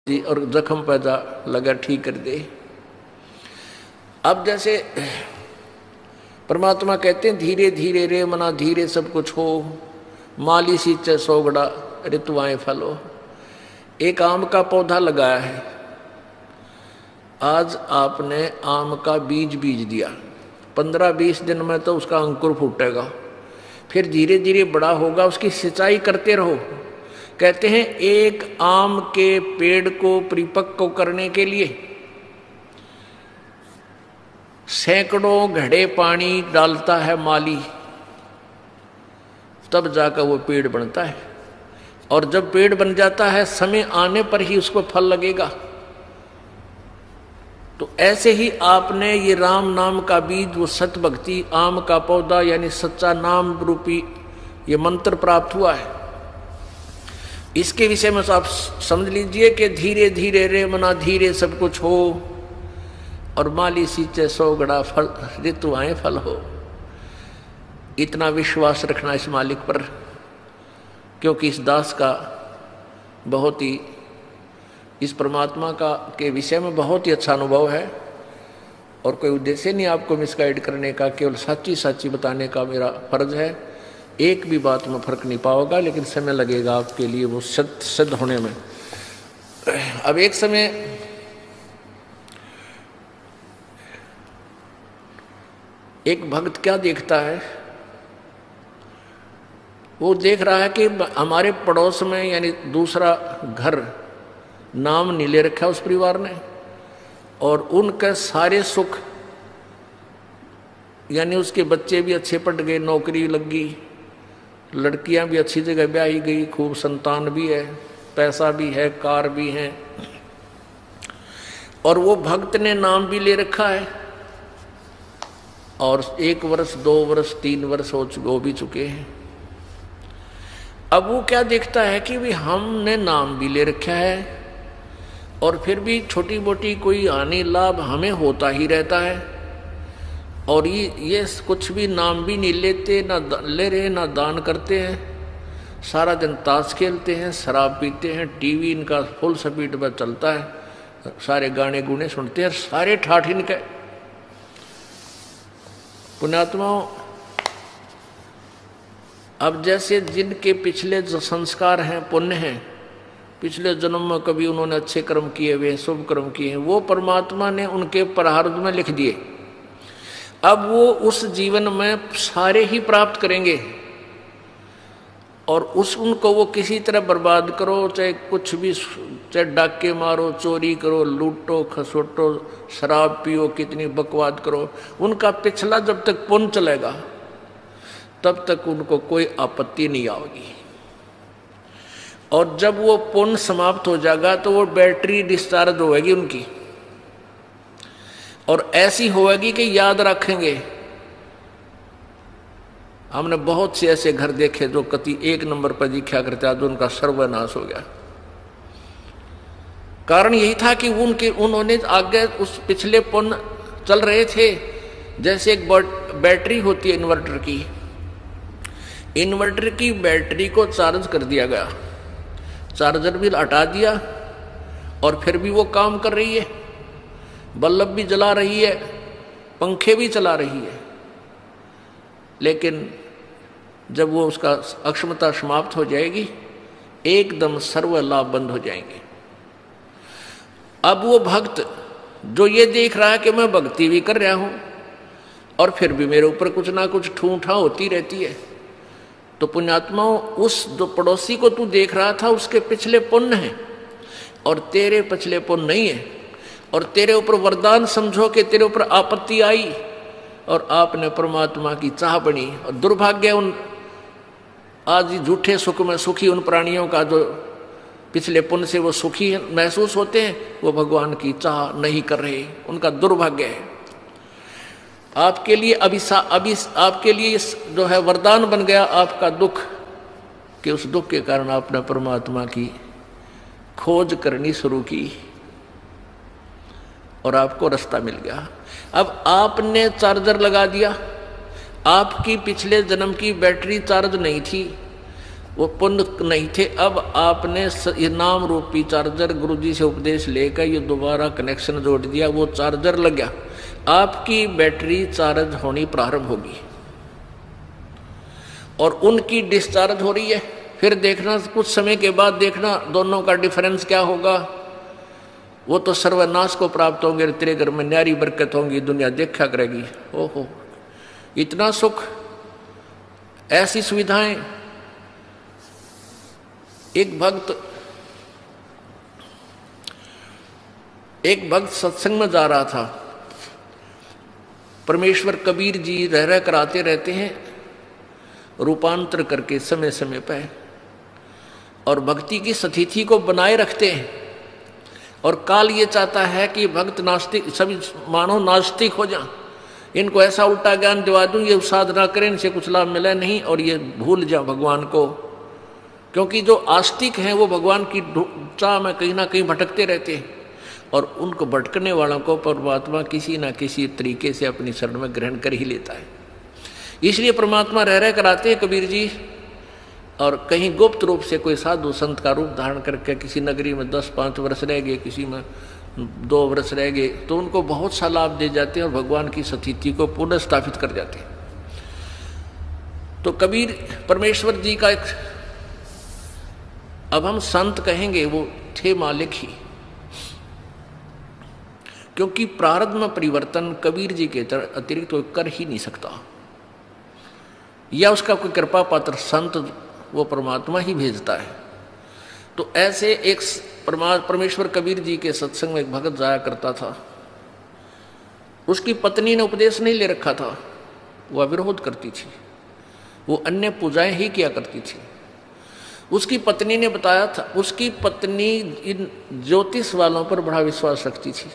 जी और जख्म पैदा लगा ठीक कर दे। अब जैसे परमात्मा कहते हैं धीरे धीरे रे मना धीरे सब कुछ हो, माली सींचे सोगड़ा ऋतुआएं फल हो। एक आम का पौधा लगाया है, आज आपने आम का बीज दिया, 15-20 दिन में तो उसका अंकुर फूटेगा, फिर धीरे धीरे बड़ा होगा, उसकी सिंचाई करते रहो। कहते हैं एक आम के पेड़ को परिपक्व करने के लिए सैकड़ों घड़े पानी डालता है माली, तब जाकर वो पेड़ बनता है। और जब पेड़ बन जाता है समय आने पर ही उसको फल लगेगा। तो ऐसे ही आपने ये राम नाम का बीज, वो सत भक्ति आम का पौधा यानी सच्चा नाम रूपी ये मंत्र प्राप्त हुआ है। इसके विषय में आप समझ लीजिए कि धीरे धीरे रे मना धीरे सब कुछ हो, और माली सींचे सोगड़ा फल ऋतुआएं फल हो। इतना विश्वास रखना इस मालिक पर, क्योंकि इस दास का बहुत ही इस परमात्मा का के विषय में बहुत ही अच्छा अनुभव है। और कोई उद्देश्य नहीं आपको मिसगाइड करने का, केवल सच्ची सच्ची बताने का मेरा फर्ज है। एक भी बात में फर्क नहीं पाओगा, लेकिन समय लगेगा आपके लिए वो सिद्ध होने में। अब एक समय एक भक्त क्या देखता है, वो देख रहा है कि हमारे पड़ोस में यानी दूसरा घर नाम नहीं ले रखा उस परिवार ने, और उनके सारे सुख यानी उसके बच्चे भी अच्छे पढ़ गए, नौकरी लग गई, लड़कियां भी अच्छी जगह ब्याही गई, खूब संतान भी है, पैसा भी है, कार भी है, और वो भक्त ने नाम भी ले रखा है। और 1 वर्ष 2 वर्ष 3 वर्ष हो भी चुके हैं। अब वो क्या देखता है कि भी हमने नाम भी ले रखा है और फिर भी छोटी मोटी कोई हानि लाभ हमें होता ही रहता है, और ये कुछ भी नाम भी नहीं लेते, ना ले रहे ना दान करते हैं, सारा दिन ताश खेलते हैं, शराब पीते हैं, टीवी इनका फुल स्पीड पर चलता है, सारे गाने गुने सुनते हैं, सारे ठाठ इनके। पुण्यात्माओं, अब जैसे जिनके पिछले जो संस्कार हैं, पुण्य हैं, पिछले जन्म में कभी उन्होंने अच्छे कर्म किए हुए, शुभ कर्म किए हैं, वो परमात्मा ने उनके प्रारब्ध में लिख दिए। अब वो उस जीवन में सारे ही प्राप्त करेंगे, और उनको वो किसी तरह बर्बाद करो, चाहे कुछ भी, चाहे डाके मारो, चोरी करो, लूटो खसोटो, शराब पियो, कितनी बकवाद करो, उनका पिछला जब तक पुण्य चलेगा तब तक उनको कोई आपत्ति नहीं आएगी। और जब वो पुण्य समाप्त हो जाएगा तो वो बैटरी डिस्चार्ज होगी उनकी, और ऐसी होगी कि याद रखेंगे। हमने बहुत से ऐसे घर देखे जो कति 1 नंबर पर दिखा करते, आज उनका सर्वनाश हो गया। कारण यही था कि उन्होंने आगे उस पिछले पुण्य चल रहे थे। जैसे एक बैटरी होती है इन्वर्टर की बैटरी को चार्ज कर दिया गया, चार्जर भी हटा दिया और फिर भी वो काम कर रही है, बल्ब भी जला रही है, पंखे भी चला रही है, लेकिन जब वो उसका अक्षमता समाप्त हो जाएगी, एकदम सर्व लाभ बंद हो जाएंगे। अब वो भक्त जो ये देख रहा है कि मैं भक्ति भी कर रहा हूं और फिर भी मेरे ऊपर कुछ ना कुछ ठूठा होती रहती है, तो पुण्यात्माओं, उस जो पड़ोसी को तू देख रहा था उसके पिछले पुण्य हैं और तेरे पिछले पुण्य नहीं है, और तेरे ऊपर वरदान समझो कि तेरे ऊपर आपत्ति आई और आपने परमात्मा की चाह बनी। और दुर्भाग्य उन आज झूठे सुख में सुखी उन प्राणियों का जो पिछले पुण्य से वो सुखी महसूस होते हैं, वो भगवान की चाह नहीं कर रहे, उनका दुर्भाग्य है। आपके लिए अभी आपके लिए जो है वरदान बन गया आपका दुख, कि उस दुख के कारण आपने परमात्मा की खोज करनी शुरू की और आपको रास्ता मिल गया। अब आपने चार्जर लगा दिया, आपकी पिछले जन्म की बैटरी चार्ज नहीं थी, वो पुण्य नहीं थे। अब आपने ये नाम रूपी चार्जर गुरुजी से उपदेश लेकर ये दोबारा कनेक्शन जोड़ दिया, वो चार्जर लग गया, आपकी बैटरी चार्ज होनी प्रारंभ होगी और उनकी डिस्चार्ज हो रही है। फिर देखना कुछ समय के बाद देखना दोनों का डिफरेंस क्या होगा। वो तो सर्वनाश को प्राप्त होंगे, तेरे घर में न्यारी बरकत होंगी, दुनिया देखा करेगी। ओहो, इतना सुख, ऐसी सुविधाएं। एक भक्त सत्संग में जा रहा था। परमेश्वर कबीर जी रह कर आते रहते हैं रूपांतर करके समय समय पर, और भक्ति की स्थिति को बनाए रखते हैं। और काल ये चाहता है कि भक्त नास्तिक, सभी मानो नास्तिक हो जाएं, इनको ऐसा उल्टा ज्ञान दिवा दूं, ये साधना करें, इनसे कुछ लाभ मिला नहीं, और ये भूल जाए भगवान को। क्योंकि जो आस्तिक हैं वो भगवान की चाह में कहीं ना कहीं भटकते रहते हैं, और उनको भटकने वालों को परमात्मा किसी ना किसी तरीके से अपनी शरण में ग्रहण कर ही लेता है। इसलिए परमात्मा रह कर आते हैं कबीर जी, और कहीं गुप्त रूप से कोई साधु संत का रूप धारण करके किसी नगरी में 10-5 वर्ष रह गए, किसी में 2 वर्ष रह गए, तो उनको बहुत सा लाभ दे जाते हैं और भगवान की स्थिति को पुनः स्थापित कर जाते हैं। तो कबीर परमेश्वर जी का एक, अब हम संत कहेंगे, वो थे मालिक ही, क्योंकि प्रारब्ध में परिवर्तन कबीर जी के अतिरिक्त कोई कर ही नहीं सकता, या उसका कोई कृपा पात्र संत वो परमात्मा ही भेजता है। तो ऐसे एक परमेश्वर कबीर जी के सत्संग में एक भगत जाया करता था। उसकी पत्नी ने उपदेश नहीं ले रखा था, वह विरोध करती थी, वो अन्य पूजाएं ही किया करती थी। उसकी पत्नी ने बताया था, उसकी पत्नी इन ज्योतिष वालों पर बड़ा विश्वास रखती थी।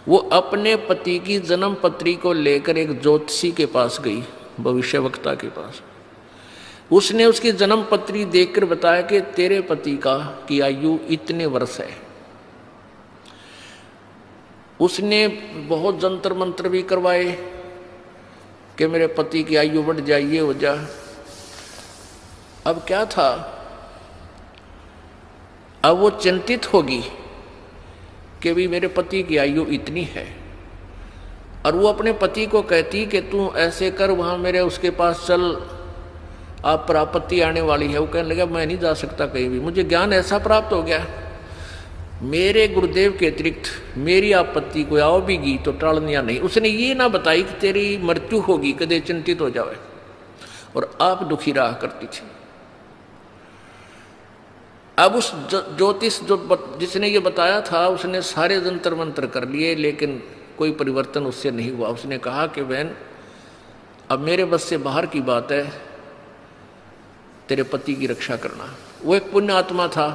वो अपने पति की जन्म पत्री को लेकर एक ज्योतिषी के पास गई, भविष्यवक्ता के पास। उसने उसकी जन्म पत्री देखकर बताया कि तेरे पति की आयु इतने वर्ष है। उसने बहुत जंतर मंत्र भी करवाए कि मेरे पति की आयु बढ़ जाए, ये हो जाए। अब क्या था, अब वो चिंतित होगी कि भी मेरे पति की आयु इतनी है, और वो अपने पति को कहती कि तू ऐसे कर, वहां मेरे उसके पास चल, आप पर आपत्ति आने वाली है। वो कहने लगा मैं नहीं जा सकता कहीं भी, मुझे ज्ञान ऐसा प्राप्त हो गया, मेरे गुरुदेव के अतिरिक्त मेरी आपत्ति को आओ भी गी तो टालनिया नहीं। उसने ये ना बताई कि तेरी मृत्यु होगी, कदे चिंतित हो जावे, और आप दुखी रहा करती थी। अब उस ज्योतिष जिसने ये बताया था, उसने सारे जंतर मंत्र कर लिए, लेकिन कोई परिवर्तन उससे नहीं हुआ। उसने कहा कि बहन अब मेरे बस से बाहर की बात है, तेरे पति की रक्षा करना। वो एक पुण्य आत्मा था।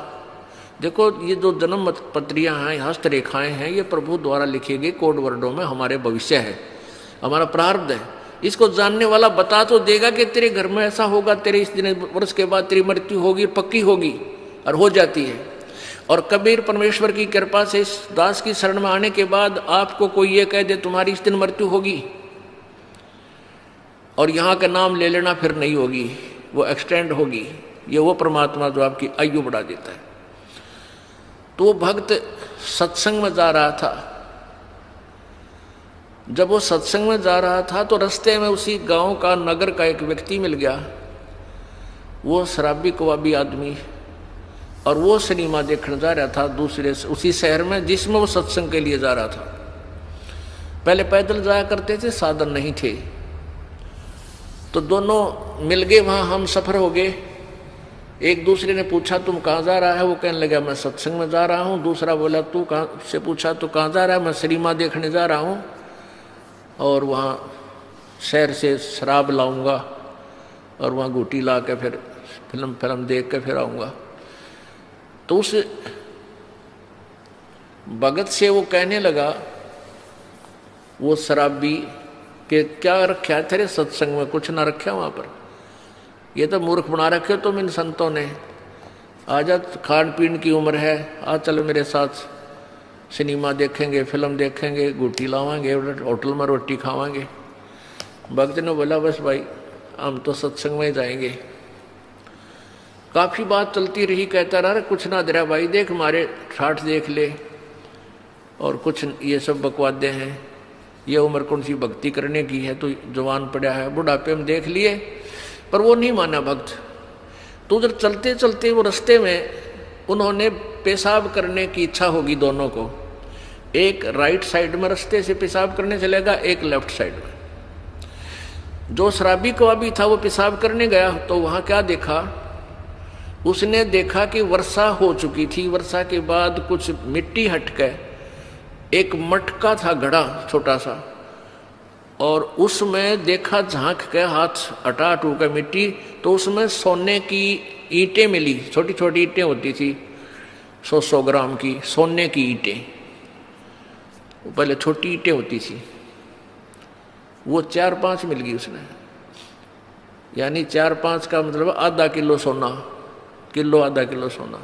देखो ये जो जन्म पत्रियां हैं, हस्तरेखाएं हैं, ये प्रभु द्वारा लिखे गए कोड वर्डों में हमारे भविष्य है, हमारा प्रारब्ध है। इसको जानने वाला बता तो देगा कि तेरे घर में ऐसा होगा, तेरे इस दिन वर्ष के बाद तेरी मृत्यु होगी, पक्की होगी, और हो जाती है। और कबीर परमेश्वर की कृपा से इस दास की शरण में आने के बाद आपको कोई ये कह दे तुम्हारी इस दिन मृत्यु होगी, और यहाँ का नाम ले लेना फिर नहीं होगी, वो एक्सटेंड होगी। ये वो परमात्मा जो आपकी आयु बढ़ा देता है। तो वो भक्त सत्संग में जा रहा था। जब वो सत्संग में जा रहा था तो रास्ते में उसी गांव का, नगर का एक व्यक्ति मिल गया। वो शराबी कबाबी आदमी, और वो सिनेमा देखने जा रहा था दूसरे उसी शहर में जिसमें वो सत्संग के लिए जा रहा था। पहले पैदल जाया करते थे, साधन नहीं थे, तो दोनों मिल गए, वहां हम सफर हो गए। एक दूसरे ने पूछा तुम कहाँ जा रहा है, वो कहने लगा मैं सत्संग में जा रहा हूँ। दूसरा बोला तू कहाँ से, पूछा तो कहाँ जा रहा है, मैं सिनेमा देखने जा रहा हूँ, और वहाँ शहर से शराब लाऊंगा, और वहाँ घूटी ला के फिर फिल्म देख के फिर आऊँगा। तो उस भगत से वो कहने लगा, वो शराबी, कि क्या रखा है तेरे सत्संग में, कुछ ना रखा वहाँ पर, ये तो मूर्ख बना रखे हो तुम इन संतों ने। आजा, खान पीन की उम्र है, आ चल मेरे साथ, सिनेमा देखेंगे, फिल्म देखेंगे, गुटी लावांगे, होटल में रोटी खावांगे। भक्त ने बोला बस भाई हम तो सत्संग में जाएंगे। काफी बात चलती रही, कहता रहा कुछ ना दे रहा भाई, देख हमारे ठाठ देख ले, और कुछ ये सब बकवादे हैं, ये उम्र कौन सी भक्ति करने की है, तो जवान पड़ा है, बुढ़ापे में देख लिए। पर वो नहीं माना भक्त। तो उधर चलते चलते वो रास्ते में उन्होंने पेशाब करने की इच्छा होगी दोनों को, एक राइट साइड में रास्ते से पेशाब करने चलेगा, एक लेफ्ट साइड में। जो शराबी कवाबी था वो पेशाब करने गया, तो वहां क्या देखा, उसने देखा कि वर्षा हो चुकी थी, वर्षा के बाद कुछ मिट्टी हटके एक मटका था घड़ा छोटा सा, और उसमें देखा झांक के हाथ हटा हटू के मिट्टी, तो उसमें सोने की ईंटें मिली, छोटी छोटी ईंटें होती थी 100-100 ग्राम की सोने की ईंटें, पहले छोटी ईंटें होती थी, वो 4-5 मिल गई उसने, यानी 4-5 का मतलब आधा किलो सोना, किलो आधा किलो सोना।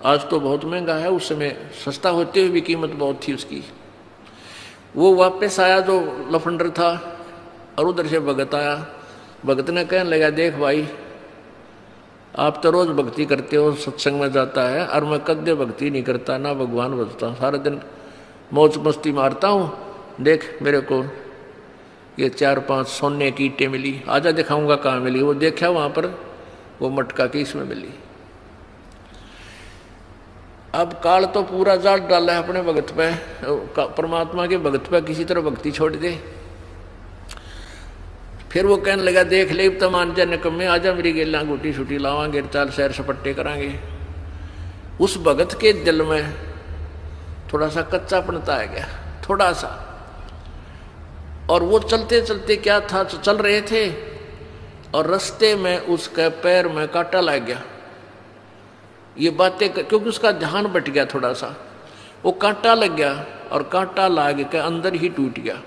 आज तो बहुत महंगा है, उस समय सस्ता होते हुए भी कीमत बहुत थी उसकी। वो वापस आया जो लफंडर था, और उधर से भगत आया। भगत ने कहने लगा, देख भाई आप तो रोज भक्ति करते हो, सत्संग में जाता है, और मैं कद्य भक्ति नहीं करता, ना भगवान भजता, सारा दिन मौज मस्ती मारता हूँ, देख मेरे को ये 4-5 सोने की ईंटें मिली, आजा दिखाऊंगा कहाँ मिली। वो देखा वहां पर वो मटका की इसमें मिली। अब काल तो पूरा जाट डाला है अपने भगत पे, परमात्मा के भगत पे किसी तरह भक्ति छोड़ दे। फिर वो कहने लगा, देख ले तो मान जा निकम्मे, आजा मेरी गेला गुटी छुटी लावांगे, चाल सैर सपट्टे करांगे। उस भगत के दिल में थोड़ा सा कच्चापन आ गया, थोड़ा सा, और वो चलते चलते क्या था, चल रहे थे और रास्ते में उसके पैर में कांटा लग गया। ये बातें क्योंकि उसका ध्यान बट गया थोड़ा सा, वो कांटा लग गया और कांटा लाग के अंदर ही टूट गया।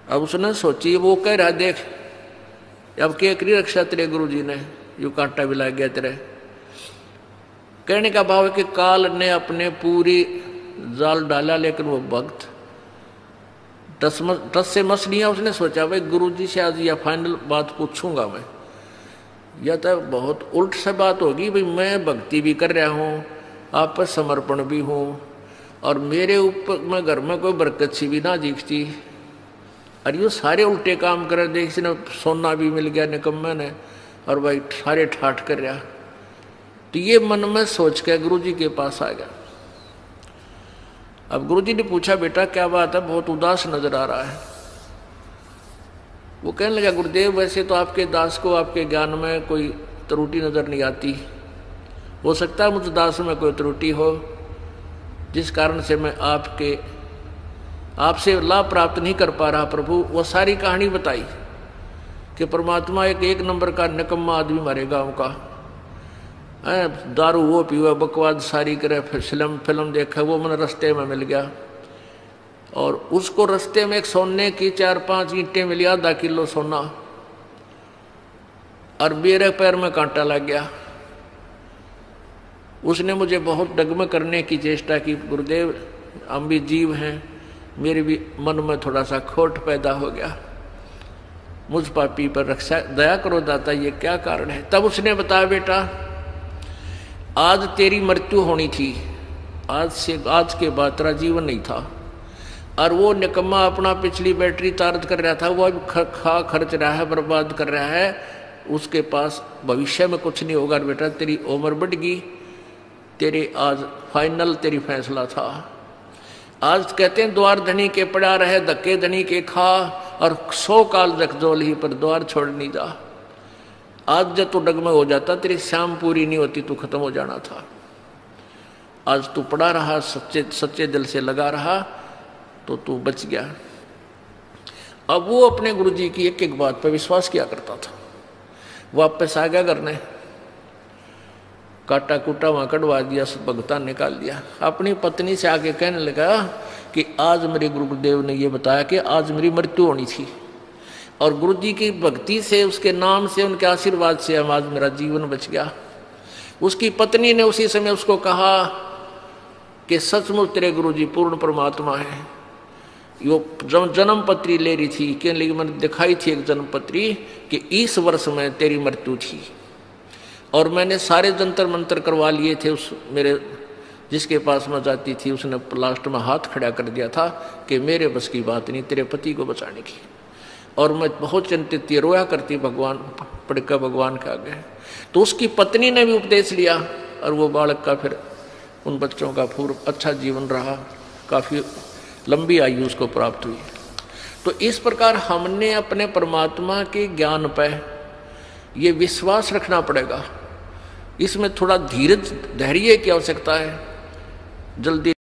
अब उसने सोची, वो कह रहा देख अब क्या करी रक्षा तेरे गुरु जी ने, यू कांटा भी लग गया तेरे। कहने का भाव है कि काल ने अपने पूरी जाल डाला, लेकिन वो भक्त टस से मस लिया। उसने सोचा भाई गुरु जी से आज या फाइनल बात पूछूंगा मैं, या तो बहुत उल्ट से बात होगी, भाई मैं भक्ति भी कर रहा हूँ, आप पर समर्पण भी हूँ, और मेरे ऊपर मैं घर में कोई बरकत सी भी ना दिखती, और ये सारे उल्टे काम कर रहे, देख ने सोना भी मिल गया निकम्मे ने, और भाई सारे ठाठ कर रहा। तो ये मन में सोच के गुरु जी के पास आ गया। अब गुरु जी ने पूछा, बेटा क्या बात है, बहुत उदास नजर आ रहा है। वो कहने लगा, गुरुदेव वैसे तो आपके दास को आपके ज्ञान में कोई त्रुटि नजर नहीं आती, हो सकता है मुझ दास में कोई त्रुटि हो जिस कारण से मैं आपसे लाभ प्राप्त नहीं कर पा रहा। प्रभु वो सारी कहानी बताई कि परमात्मा एक नंबर का निकम्मा आदमी हमारे गाँव का, दारू वो पीवा, बकवाद सारी करे, फिल्म देखा, वो मैंने रास्ते में मिल गया, और उसको रास्ते में एक सोने की 4-5 ईंटें मिली, आधा किलो सोना, और मेरे पैर में कांटा लग गया। उसने मुझे बहुत डगमग करने की चेष्टा की, गुरुदेव हम भी जीव हैं, मेरे भी मन में थोड़ा सा खोट पैदा हो गया, मुझ पापी पर रक्षा दया करो दाता, ये क्या कारण है। तब उसने बताया, बेटा आज तेरी मृत्यु होनी थी, आज के बाद तेरा जीवन नहीं था, और वो निकम्मा अपना पिछली बैटरी चार्ज कर रहा था, वो अब खर्च रहा है, बर्बाद कर रहा है, उसके पास भविष्य में कुछ नहीं होगा। बेटा तेरी उम्र बढ़ गई, तेरे आज फाइनल तेरी फैसला था। आज कहते हैं द्वार धनी के पड़ा रहे, धक्के धनी के खा, और 100 काल जखजोल ही पर द्वार छोड़ नहीं जा। आज जब तू डगमग हो जाता, तेरी शाम पूरी नहीं होती, तू खत्म हो जाना था। आज तू पड़ा रहा, सच्चे दिल से लगा रहा, तो तू बच गया। अब वो अपने गुरुजी की एक एक बात पर विश्वास किया करता था। वापस आ गया घर ने, काटा कूटा वहां कटवा दिया, भगतान निकाल दिया। अपनी पत्नी से आके कहने लगा कि आज मेरे गुरुदेव ने ये बताया कि आज मेरी मृत्यु होनी थी, और गुरुजी की भक्ति से, उसके नाम से, उनके आशीर्वाद से आज मेरा जीवन बच गया। उसकी पत्नी ने उसी समय उसको कहा कि सचमुच तेरे गुरुजी पूर्ण परमात्मा है, वो जन्म पत्री ले रही थी कि लेकिन मैंने दिखाई थी एक जन्म पत्री कि इस वर्ष में तेरी मृत्यु थी। और मैंने सारे जंतर मंतर करवा लिए थे, उस मेरे जिसके पास मैं जाती थी उसने लास्ट में हाथ खड़ा कर दिया था कि मेरे बस की बात नहीं तेरे पति को बचाने की। और मैं बहुत चिंतित थी, रोया करती भगवान पड़का भगवान के आगे। तो उसकी पत्नी ने भी उपदेश लिया और वो बालक का फिर उन बच्चों का पूर्व अच्छा जीवन रहा, काफ़ी लंबी आयु उसको प्राप्त हुई। तो इस प्रकार हमने अपने परमात्मा के ज्ञान पर ये विश्वास रखना पड़ेगा। इसमें थोड़ा धीरज धैर्य की आवश्यकता है, जल्दी